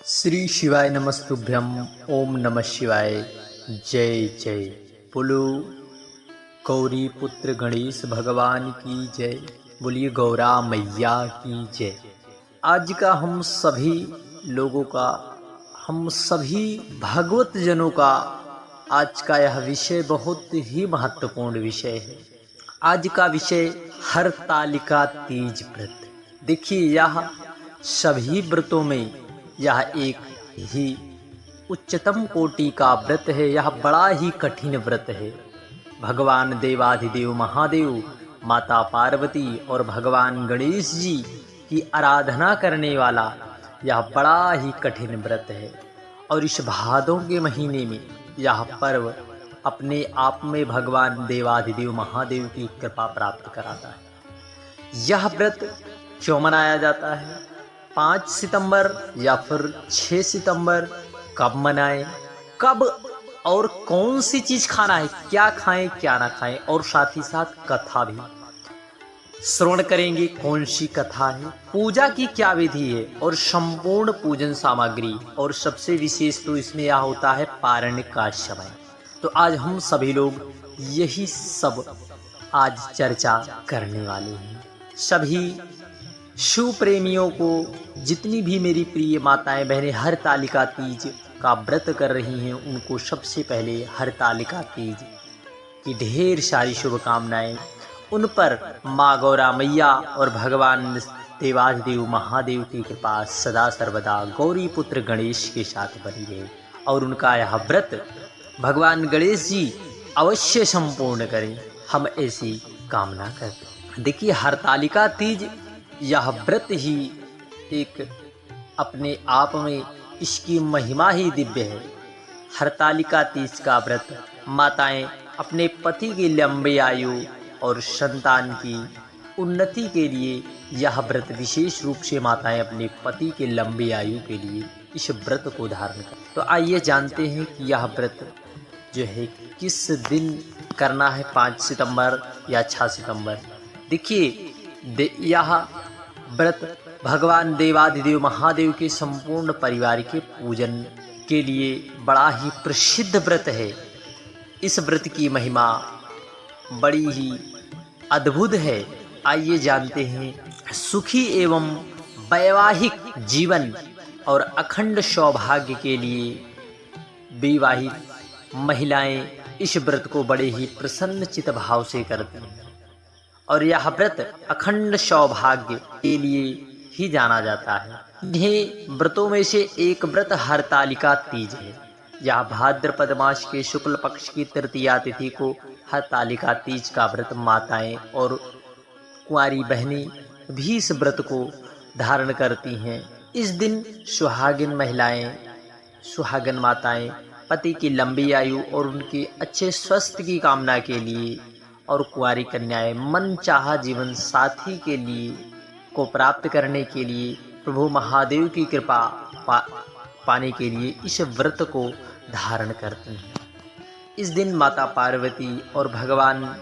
श्री शिवाय नमस्तुभ्यम। ओम नमः शिवाय। जय जय। बोलो गौरी पुत्र गणेश भगवान की जय। बोलिए गौरा मैया की जय। आज का हम सभी भागवत जनों का आज का यह विषय बहुत ही महत्वपूर्ण विषय है। आज का विषय हरतालिका तीज व्रत। देखिए, यह सभी व्रतों में यह एक ही उच्चतम कोटि का व्रत है। यह बड़ा ही कठिन व्रत है। भगवान देवाधिदेव महादेव, माता पार्वती और भगवान गणेश जी की आराधना करने वाला यह बड़ा ही कठिन व्रत है। और इस भादों के महीने में यह पर्व अपने आप में भगवान देवाधिदेव महादेव की कृपा प्राप्त कराता है। यह व्रत क्यों मनाया जाता है? 5 सितंबर या फिर 6 सितंबर कब मनाएं, कब और कौन सी चीज खाना है, क्या खाएं क्या ना खाएं, और साथ ही साथ कथा भी श्रवण करेंगे। कौन सी कथा है, पूजा की क्या विधि है और संपूर्ण पूजन सामग्री, और सबसे विशेष तो इसमें यह होता है पारण का समय। तो आज हम सभी लोग यही सब आज चर्चा करने वाले हैं। सभी शिव प्रेमियों को, जितनी भी मेरी प्रिय माताएं बहनें हरतालिका तीज का व्रत कर रही हैं, उनको सबसे पहले हरतालिका तीज की ढेर सारी शुभकामनाएं। उन पर माँ गौरा मैया और भगवान देवाधिदेव महादेव की कृपा सदा सर्वदा गौरी पुत्र गणेश के साथ बनी रहे, और उनका यह व्रत भगवान गणेश जी अवश्य संपूर्ण करें, हम ऐसी कामना करते हैं। देखिए, हरतालिका तीज यह व्रत ही एक अपने आप में इसकी महिमा ही दिव्य है। हरतालिका तीज का व्रत माताएं अपने पति की लंबी आयु और संतान की उन्नति के लिए यह व्रत विशेष रूप से माताएं अपने पति के लंबी आयु के लिए इस व्रत को धारण कर। तो आइए जानते हैं कि यह व्रत जो है किस दिन करना है, 5 सितंबर या 6 सितंबर। देखिए, यह व्रत भगवान देवाधिदेव महादेव के संपूर्ण परिवार के पूजन के लिए बड़ा ही प्रसिद्ध व्रत है। इस व्रत की महिमा बड़ी ही अद्भुत है। आइए जानते हैं। सुखी एवं वैवाहिक जीवन और अखंड सौभाग्य के लिए विवाहित महिलाएं इस व्रत को बड़े ही प्रसन्नचित भाव से करती हैं, और यह व्रत अखंड सौभाग्य के लिए ही जाना जाता है। इन्हें व्रतों में से एक व्रत हरतालिका तीज है। यह भाद्रपद मास के शुक्ल पक्ष की तृतीया तिथि को हरतालिका तीज का व्रत माताएं और कुंवारी बहनें भी इस व्रत को धारण करती हैं। इस दिन सुहागिन माताएं पति की लंबी आयु और उनके अच्छे स्वास्थ्य की कामना के लिए, और कुंवारी कन्याएं मनचाहा जीवन साथी के लिए को प्राप्त करने के लिए, प्रभु महादेव की कृपा पाने के लिए इस व्रत को धारण करती हैं। इस दिन माता पार्वती और भगवान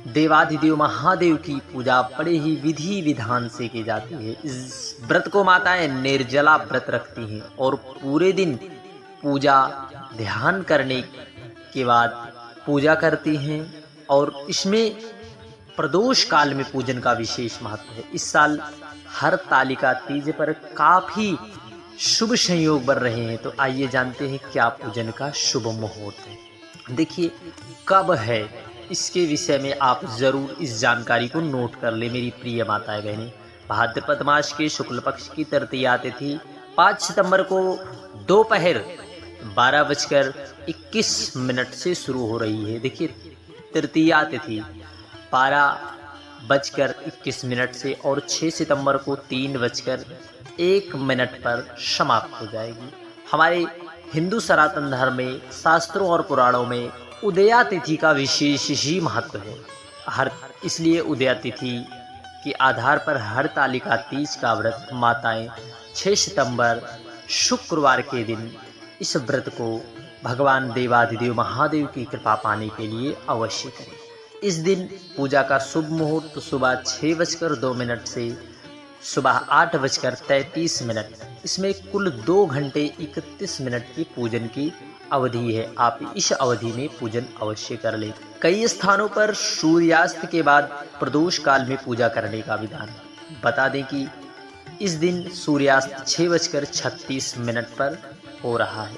देवाधिदेव महादेव की पूजा बड़े ही विधि विधान से की जाती है। इस व्रत को माताएं निर्जला व्रत रखती हैं और पूरे दिन पूजा ध्यान करने के बाद पूजा करती हैं, और इसमें प्रदोष काल में पूजन का विशेष महत्व है। इस साल हरतालिका तीज पर काफी शुभ संयोग बन रहे हैं। तो आइए जानते हैं क्या पूजन का शुभ मुहूर्त है। देखिए, कब है, इसके विषय में आप जरूर इस जानकारी को नोट कर ले मेरी प्रिय माताएं बहनें। भाद्रपद मास के शुक्ल पक्ष की तृतीया तिथि 5 सितंबर को दोपहर 12:21 से शुरू हो रही है। देखिए, तृतीया तिथि 12:21 से और 6 सितंबर को 3:01 पर समाप्त हो जाएगी। हमारे हिंदू सनातन धर्म में शास्त्रों और पुराणों में उदया तिथि का विशेष ही महत्व है। इसलिए उदया तिथि के आधार पर हरतालिका तीज का व्रत माताएं 6 सितंबर शुक्रवार के दिन इस व्रत को भगवान देवाधिदेव महादेव की कृपा पाने के लिए अवश्य करें। इस दिन पूजा का शुभ मुहूर्त सुबह 6:02 से सुबह 8:33। इसमें कुल 2 घंटे 31 मिनट की पूजन की अवधि है। आप इस अवधि में पूजन अवश्य कर लें। कई स्थानों पर सूर्यास्त के बाद प्रदोष काल में पूजा करने का विधान। बता दें कि इस दिन सूर्यास्त 6:36 पर हो रहा है।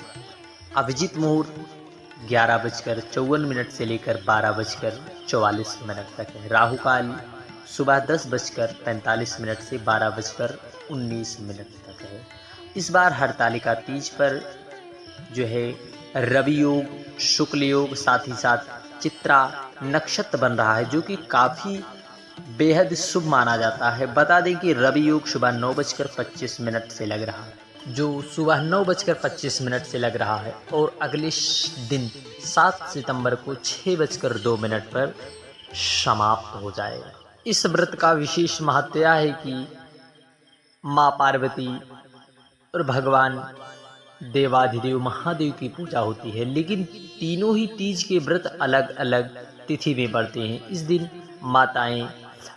अभिजीत मुहूर्त 11:54 से लेकर 12:44 तक है। राहु काल सुबह 10:45 से 12:19 तक है। इस बार हरतालिका तीज पर जो है रवि योग, शुक्ल योग, साथ ही साथ चित्रा नक्षत्र बन रहा है, जो कि काफ़ी बेहद शुभ माना जाता है। बता दें कि रवि योग सुबह 9:25 से लग रहा है, जो सुबह 9:25 से लग रहा है, और अगले दिन 7 सितंबर को 6:02 पर समाप्त हो जाएगा। इस व्रत का विशेष महत्व यह है कि माँ पार्वती और भगवान देवाधिदेव महादेव की पूजा होती है, लेकिन तीनों ही तीज के व्रत अलग अलग तिथि में पड़ते हैं। इस दिन माताएं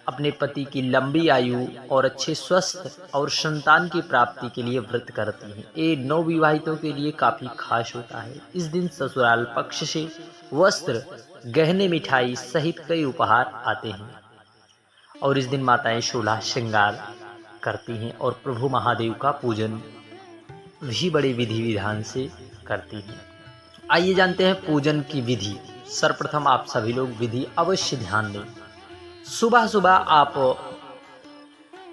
अपने पति की लंबी आयु और अच्छे स्वस्थ और संतान की प्राप्ति के लिए व्रत करती हैं। ये नवविवाहितों के लिए काफ़ी खास होता है। इस दिन ससुराल पक्ष से वस्त्र, गहने, मिठाई सहित कई उपहार आते हैं, और इस दिन माताएं 16 श्रृंगार करती हैं और प्रभु महादेव का पूजन भी बड़े विधि विधान से करती हैं। आइए जानते हैं पूजन की विधि। सर्वप्रथम आप सभी लोग विधि अवश्य ध्यान दें। सुबह सुबह आप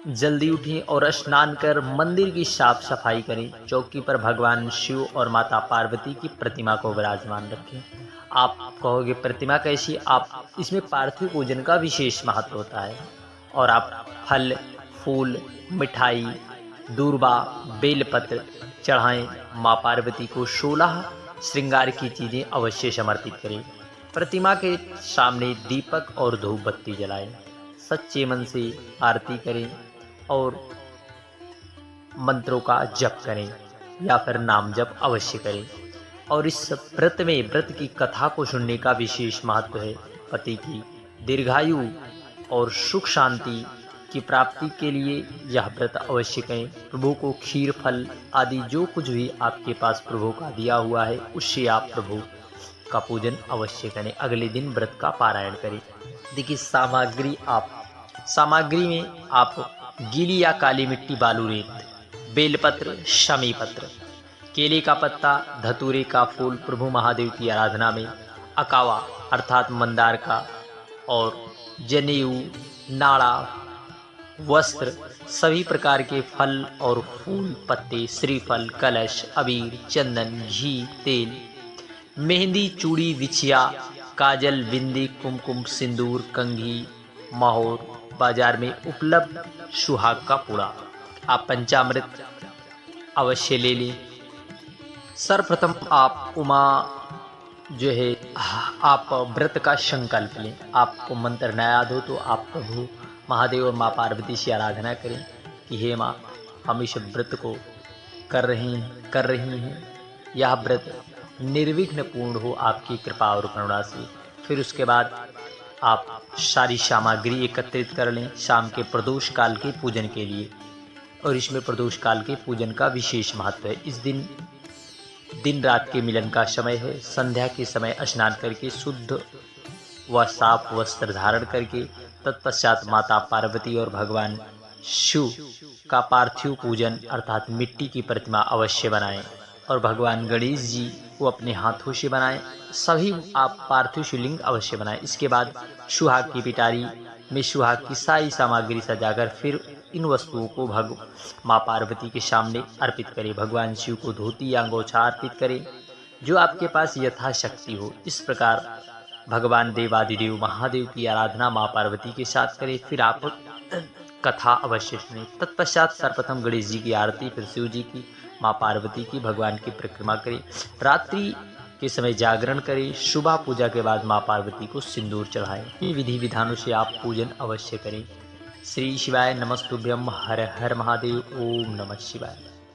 जल्दी उठें और स्नान कर मंदिर की साफ सफाई करें। चौकी पर भगवान शिव और माता पार्वती की प्रतिमा को विराजमान रखें। आप कहोगे प्रतिमा कैसी? आप इसमें पार्थिव पूजन का विशेष महत्व होता है, और आप फल, फूल, मिठाई, दूर्वा, बेलपत्र चढ़ाएं। माँ पार्वती को 16 श्रृंगार की चीज़ें अवश्य समर्पित करें। प्रतिमा के सामने दीपक और धूप बत्ती जलाएं। सच्चे मन से आरती करें और मंत्रों का जप करें या फिर नाम जप अवश्य करें। और इस व्रत में व्रत की कथा को सुनने का विशेष महत्व है। पति की दीर्घायु और सुख शांति की प्राप्ति के लिए यह व्रत अवश्य करें। प्रभु को खीर, फल आदि जो कुछ भी आपके पास प्रभु का दिया हुआ है, उससे आप प्रभु का पूजन अवश्य करें। अगले दिन व्रत का पारायण करें। देखिए सामग्री में आप गीली या काली मिट्टी, बालू, रेत, बेलपत्र, शमी पत्र, केले का पत्ता, धतूरे का फूल, प्रभु महादेव की आराधना में अकावा अर्थात मंदार का, और जनेऊ, नाड़ा, वस्त्र, सभी प्रकार के फल और फूल, पत्ते, श्रीफल, कलश, अबीर, चंदन, घी, तेल, मेहंदी, चूड़ी, बिछिया, काजल, बिंदी, कुमकुम, सिंदूर, कंघी, माहौर, बाजार में उपलब्ध सुहाग का पूड़ा। आप पंचामृत अवश्य ले लें। सर्वप्रथम आप उमा जो है आप व्रत का संकल्प लें। आपको मंत्र न याद हो तो आप प्रभु महादेव और माँ पार्वती से आराधना करें कि हे माँ, हम इस व्रत को कर रही हैं। यह व्रत निर्विघ्न पूर्ण हो आपकी कृपा और करुणा से। फिर उसके बाद आप सारी सामग्री एकत्रित कर लें शाम के प्रदोष काल के पूजन के लिए। और इसमें प्रदोष काल के पूजन का विशेष महत्व है। इस दिन रात के मिलन का समय है। संध्या के समय स्नान करके शुद्ध व साफ वस्त्र धारण करके तत्पश्चात माता पार्वती और भगवान शिव का पार्थिव पूजन अर्थात मिट्टी की प्रतिमा अवश्य बनाएं, और भगवान गणेश जी को अपने हाथों से बनाएं। सभी आप पार्थिव शिवलिंग अवश्य बनाएं। इसके बाद सुहाग की पिटारी में सुहाग की सारी सामग्री सजाकर फिर इन वस्तुओं को माँ पार्वती के सामने अर्पित करें। भगवान शिव को धोती या अंगोछा अर्पित करें, जो आपके पास यथाशक्ति हो। इस प्रकार भगवान देवाधिदेव महादेव की आराधना माँ पार्वती के साथ करें। फिर आप कथा अवश्य सुनें। तत्पश्चात सर्वप्रथम गणेश जी की आरती, फिर शिव जी की, माँ पार्वती की, भगवान की परिक्रमा करें। रात्रि के समय जागरण करें। सुबह पूजा के बाद माँ पार्वती को सिंदूर चढ़ाएं। ये विधि विधानों से आप पूजन अवश्य करें। श्री शिवाय नमस्तुभ्यम। हर हर महादेव। ओम नमः शिवाय।